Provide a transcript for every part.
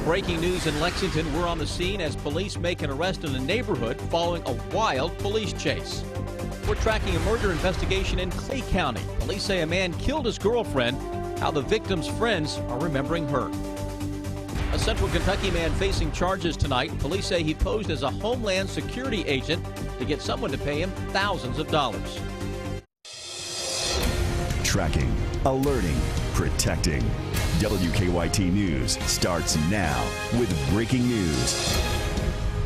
Breaking news in Lexington. We're on the scene as police make an arrest in a neighborhood following a wild police chase. We're tracking a murder investigation in Clay County. Police say a man killed his girlfriend. How the victim's friends are remembering her. A Central Kentucky man facing charges tonight. Police say he posed as a Homeland Security agent to get someone to pay him thousands of dollars. Tracking, alerting, protecting. WKYT News starts now with breaking news.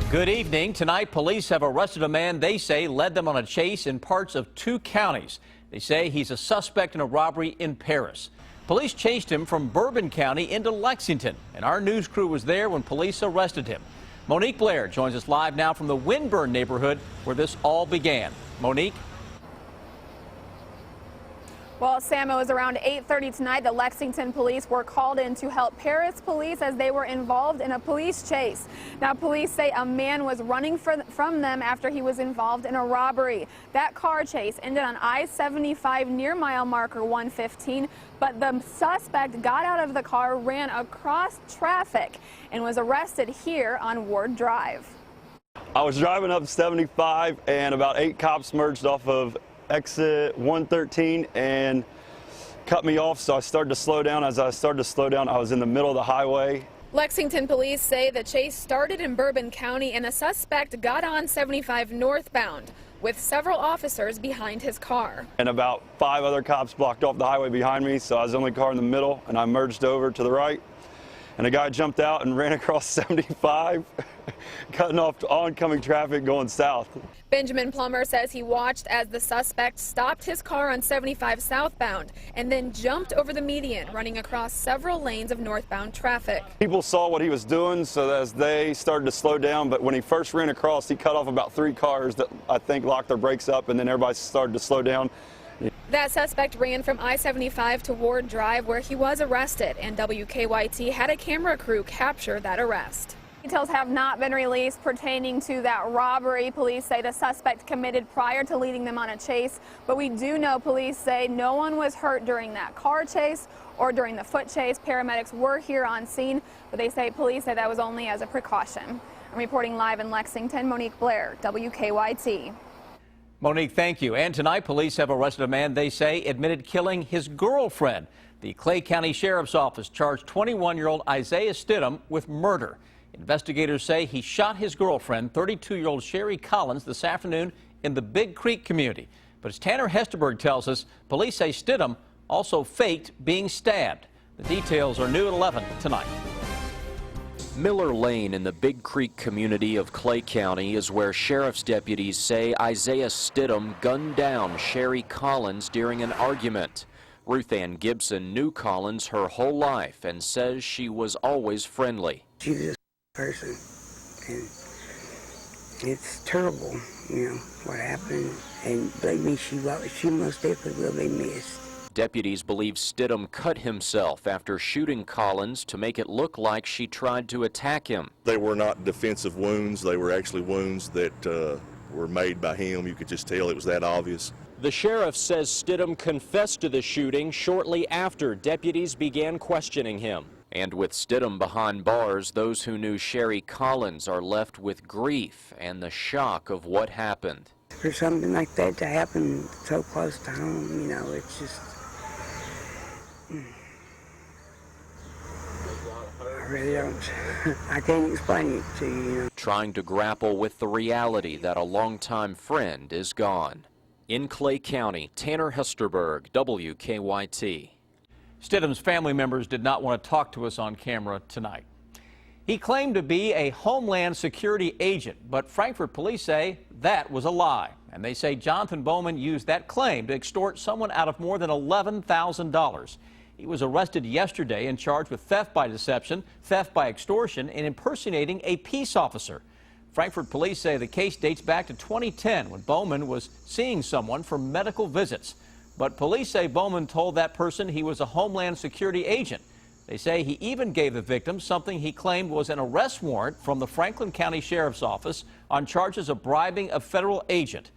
Good evening. Tonight, police have arrested a man they say led them on a chase in parts of 2 counties. They say he's a suspect in a robbery in Paris. Police chased him from Bourbon County into Lexington, and our news crew was there when police arrested him. Monique Blair joins us live now from the Winburn neighborhood where this all began. Monique? Well, Sam, it was around 8:30 tonight that Lexington police were called in to help Paris police as they were involved in a police chase. Now, police say a man was running from them after he was involved in a robbery. That car chase ended on I-75 near mile marker 115, but the suspect got out of the car, ran across traffic, and was arrested here on Ward Drive. I was driving up 75 and about 8 cops merged off of exit 113 and cut me off, so I started to slow down. As I started to slow down, I was in the middle of the highway. Lexington police say the chase started in Bourbon County and the suspect got on 75 northbound with several officers behind his car. And about 5 other cops blocked off the highway behind me, so I was the only car in the middle, and I merged over to the right. And a guy jumped out and ran across 75, cutting off oncoming traffic going south. Benjamin Plummer says he watched as the suspect stopped his car on 75 southbound and then jumped over the median, running across several lanes of northbound traffic. People saw what he was doing, so as they started to slow down, but when he first ran across, he cut off about 3 cars that I think locked their brakes up, and then everybody started to slow down. That suspect ran from I-75 to Ward Drive, where he was arrested, and WKYT had a camera crew capture that arrest. Details have not been released pertaining to that robbery. Police say the suspect committed prior to leading them on a chase, but we do know police say no one was hurt during that car chase or during the foot chase. Paramedics were here on scene, but police say that was only as a precaution. I'm reporting live in Lexington, Monique Blair, WKYT. Monique, thank you. And tonight, police have arrested a man they say admitted killing his girlfriend. The Clay County Sheriff's Office charged 21-year-old Isaiah Stidham with murder. Investigators say he shot his girlfriend, 32-year-old Sherry Collins, this afternoon in the Big Creek community. But as Tanner Hesterberg tells us, police say Stidham also faked being stabbed. The details are new at 11 tonight. Miller Lane in the Big Creek community of Clay County is where sheriff's deputies say Isaiah Stidham gunned down Sherry Collins during an argument. Ruth Ann Gibson knew Collins her whole life and says she was always friendly. She was a person, and it's terrible, you know, what happened, and believe me, she most definitely will be missed. Deputies believe Stidham cut himself after shooting Collins to make it look like she tried to attack him. They were not defensive wounds. They were actually wounds that were made by him. You could just tell it was that obvious. The sheriff says Stidham confessed to the shooting shortly after deputies began questioning him. And with Stidham behind bars, those who knew Sherry Collins are left with grief and the shock of what happened. For something like that to happen so close to home, you know, it's just... I really don't. I can't explain it to you. Trying to grapple with the reality that a longtime friend is gone. In Clay County, Tanner Hesterberg, WKYT. Stidham's family members did not want to talk to us on camera tonight. He claimed to be a Homeland Security agent, but Frankfort police say that was a lie. And they say Jonathan Bowman used that claim to extort someone out of more than $11,000. He was arrested yesterday and charged with theft by deception, theft by extortion, and impersonating a peace officer. Frankfort police say the case dates back to 2010 when Bowman was seeing someone for medical visits. But police say Bowman told that person he was a Homeland Security agent. They say he even gave the victim something he claimed was an arrest warrant from the Franklin County Sheriff's Office on charges of bribing a federal agent.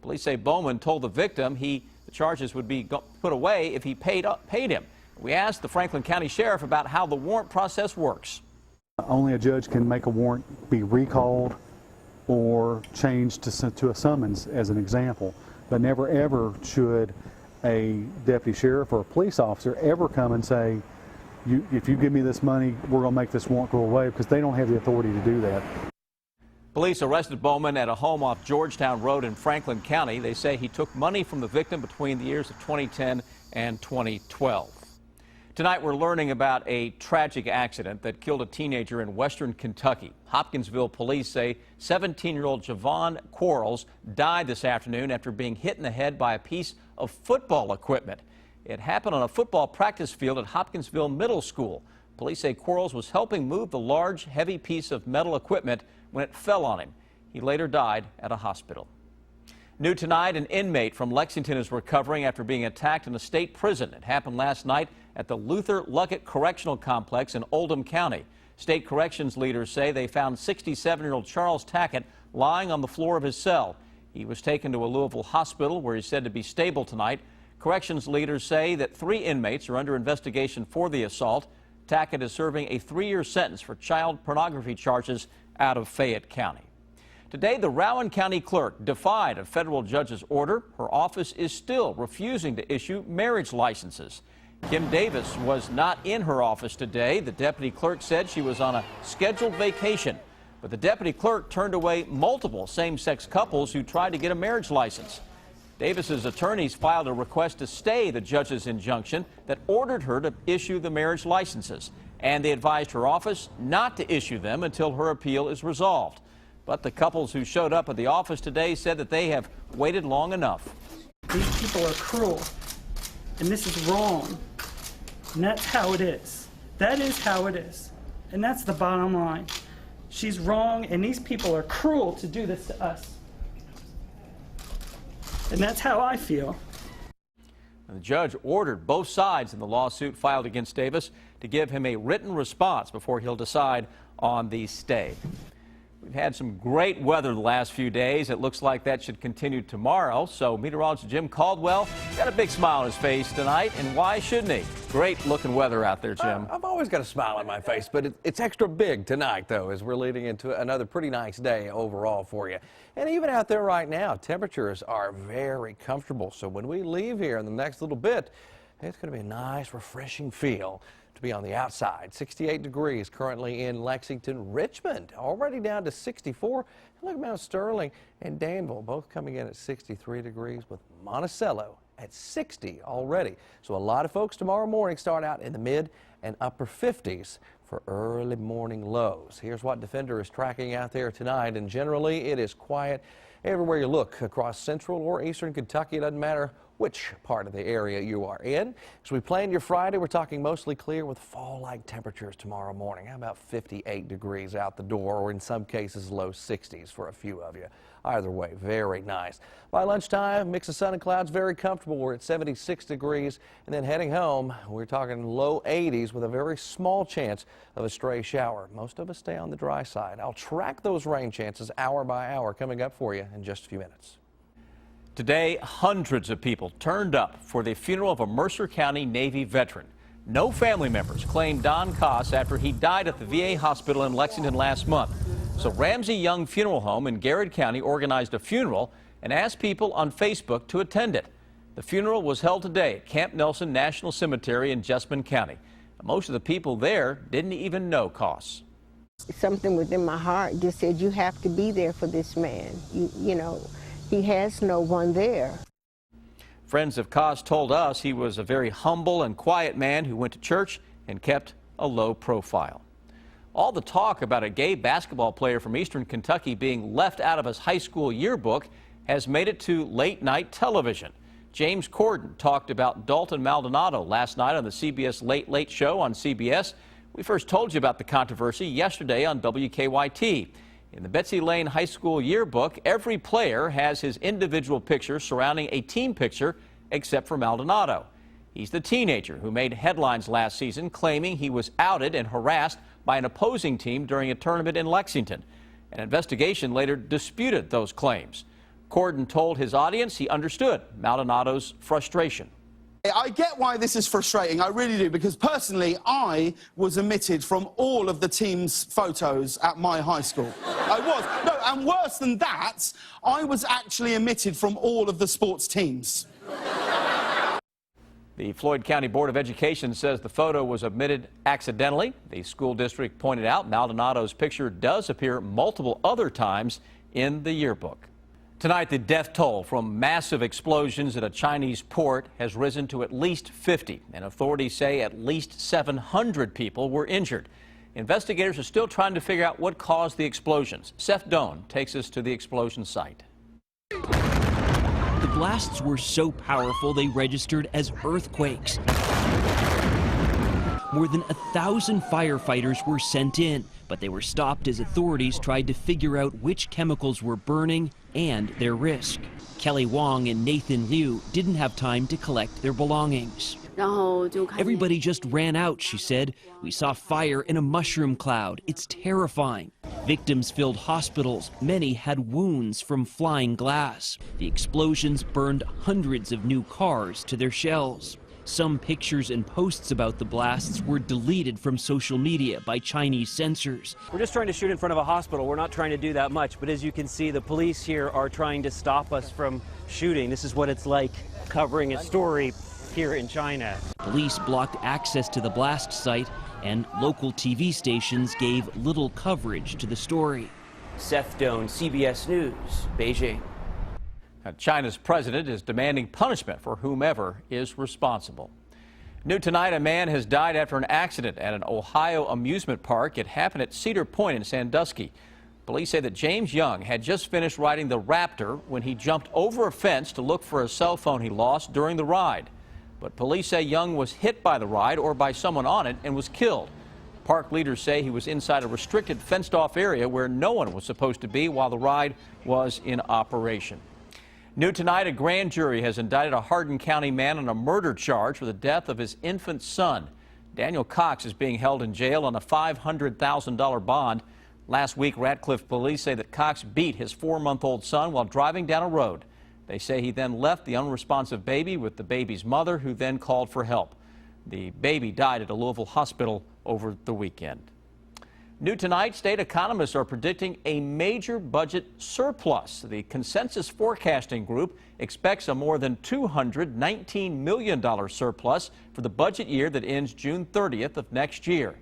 Police say Bowman told the victim the charges would be put away if he paid him. We asked the Franklin County Sheriff about how the warrant process works. only a judge can make a warrant be recalled or changed to a summons, as an example. But never ever should a deputy sheriff or a police officer ever come and say, if you give me this money, we're going to make this warrant go away, because they don't have the authority to do that. Police arrested Bowman at a home off Georgetown Road in Franklin County. They say he took money from the victim between the years of 2010 and 2012. Tonight we're learning about a tragic accident that killed a teenager in western Kentucky. Hopkinsville police say 17-year-old Javon Quarles died this afternoon after being hit in the head by a piece of football equipment. It happened on a football practice field at Hopkinsville Middle School. Police say Quarles was helping move the large, heavy piece of metal equipment when it fell on him. He later died at a hospital. New tonight, an inmate from Lexington is recovering after being attacked in a state prison. It happened last night at the Luther Luckett Correctional Complex in Oldham County. State corrections leaders say they found 67-year-old Charles Tackett lying on the floor of his cell. He was taken to a Louisville hospital where he's said to be stable tonight. Corrections leaders say that 3 inmates are under investigation for the assault. Tackett is serving a 3-year sentence for child pornography charges out of Fayette County. Today, the Rowan County clerk defied a federal judge's order. Her office is still refusing to issue marriage licenses. Kim Davis was not in her office today. The deputy clerk said she was on a scheduled vacation, but the deputy clerk turned away multiple same-sex couples who tried to get a marriage license. Davis's attorneys filed a request to stay the judge's injunction that ordered her to issue the marriage licenses, and they advised her office not to issue them until her appeal is resolved. But the couples who showed up at the office today said that they have waited long enough. These people are cruel, and this is wrong, and that's how it is. That is how it is, and that's the bottom line. She's wrong, and these people are cruel to do this to us. And that's how I feel. And the judge ordered both sides in the lawsuit filed against Davis to give him a written response before he'll decide on the stay. We've had some great weather the last few days. It looks like that should continue tomorrow. So meteorologist Jim Caldwell got a big smile on his face tonight, and why shouldn't he? Great looking weather out there, Jim. I've always got a smile on my face, but it's extra big tonight, though, as we're leading into another pretty nice day overall for you. And even out there right now, temperatures are very comfortable. So when we leave here in the next little bit, it's going to be a nice, refreshing feel to be on the outside. 68 degrees currently in Lexington. Richmond already down to 64. And look, Mount Sterling and Danville both coming in at 63 degrees, with Monticello at 60 already. So a lot of folks tomorrow morning start out in the mid and upper 50s for early morning lows. Here's what Defender is tracking out there tonight, and generally it is quiet everywhere you look across central or eastern Kentucky. It doesn't matter which part of the area you are in. As we plan your Friday, we're talking mostly clear with fall-like temperatures tomorrow morning. How about 58 degrees out the door, or in some cases low 60s for a few of you. Either way, very nice. By lunchtime, mix of sun and clouds, very comfortable. We're at 76 degrees, and then heading home, we're talking low 80s with a very small chance of a stray shower. Most of us stay on the dry side. I'll track those rain chances hour by hour coming up for you in just a few minutes. Today, hundreds of people turned up for the funeral of a Mercer County Navy veteran. No family members claimed Don Koss after he died at the VA hospital in Lexington last month. So Ramsey Young Funeral Home in Garrett County organized a funeral and asked people on Facebook to attend it. The funeral was held today at Camp Nelson National Cemetery in Jessamine County. Most of the people there didn't even know Koss. Something within my heart just said, you have to be there for this man. You know, he has no one there. Friends of Koss told us he was a very humble and quiet man who went to church and kept a low profile. All the talk about a gay basketball player from eastern Kentucky being left out of his high school yearbook has made it to late-night television. James Corden talked about Dalton Maldonado last night on the CBS Late Late Show on CBS. We first told you about the controversy yesterday on WKYT. In the Betsy Lane High School yearbook, every player has his individual picture surrounding a team picture except for Maldonado. He's the teenager who made headlines last season claiming he was outed and harassed by an opposing team during a tournament in Lexington. An investigation later disputed those claims. Corden told his audience he understood Maldonado's frustration. I get why this is frustrating, I really do, because personally, I was omitted from all of the team's photos at my high school. I was. No, and worse than that, I was actually omitted from all of the sports teams. The Floyd County Board of Education says the photo was omitted accidentally. The school district pointed out Maldonado's picture does appear multiple other times in the yearbook. Tonight, the death toll from massive explosions at a Chinese port has risen to at least 50, and authorities say at least 700 people were injured. Investigators are still trying to figure out what caused the explosions. Seth Doan takes us to the explosion site. The blasts were so powerful they registered as earthquakes. More than 1,000 firefighters were sent in, but they were stopped as authorities tried to figure out which chemicals were burning and their risk. Kelly Wong and Nathan Liu didn't have time to collect their belongings. Everybody just ran out, she said. We saw fire in a mushroom cloud. It's terrifying. Victims filled hospitals. Many had wounds from flying glass. The explosions burned hundreds of new cars to their shells. Some pictures and posts about the blasts were deleted from social media by Chinese censors. We're just trying to shoot in front of a hospital. We're not trying to do that much, but as you can see, the police here are trying to stop us from shooting. This is what it's like covering a story here in China. Police blocked access to the blast site, and local TV stations gave little coverage to the story. Seth Doan, CBS News, Beijing. China's president is demanding punishment for whomever is responsible. New tonight, a man has died after an accident at an Ohio amusement park. It happened at Cedar Point in Sandusky. Police say that James Young had just finished riding the Raptor when he jumped over a fence to look for a cell phone he lost during the ride. But police say Young was hit by the ride or by someone on it and was killed. Park leaders say he was inside a restricted fenced-off area where no one was supposed to be while the ride was in operation. New tonight, a grand jury has indicted a Hardin County man on a murder charge for the death of his infant son. Daniel Cox is being held in jail on a $500,000 bond. Last week, Ratcliffe police say that Cox beat his 4-month-old son while driving down a road. They say he then left the unresponsive baby with the baby's mother, who then called for help. The baby died at a Louisville hospital over the weekend. New tonight, state economists are predicting a major budget surplus. The Consensus Forecasting Group expects a more than $219 million surplus for the budget year that ends June 30th of next year.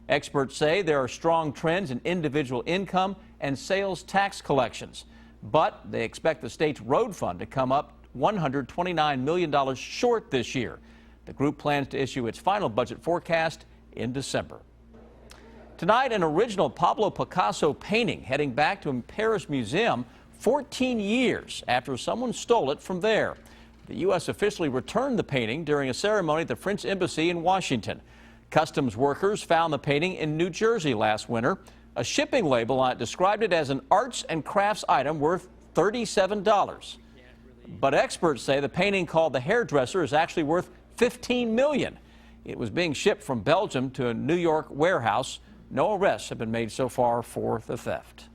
Experts say there are strong trends in individual income and sales tax collections, but they expect the state's road fund to come up $129 million short this year. The group plans to issue its final budget forecast in December. Tonight, an original Pablo Picasso painting heading back to a Paris museum 14 years after someone stole it from there. The U.S. officially returned the painting during a ceremony at the French Embassy in Washington. Customs workers found the painting in New Jersey last winter. A shipping label on it described it as an arts and crafts item worth $37. But experts say the painting, called The Hairdresser, is actually worth $15 million. It was being shipped from Belgium to a New York warehouse. No arrests have been made so far for the theft.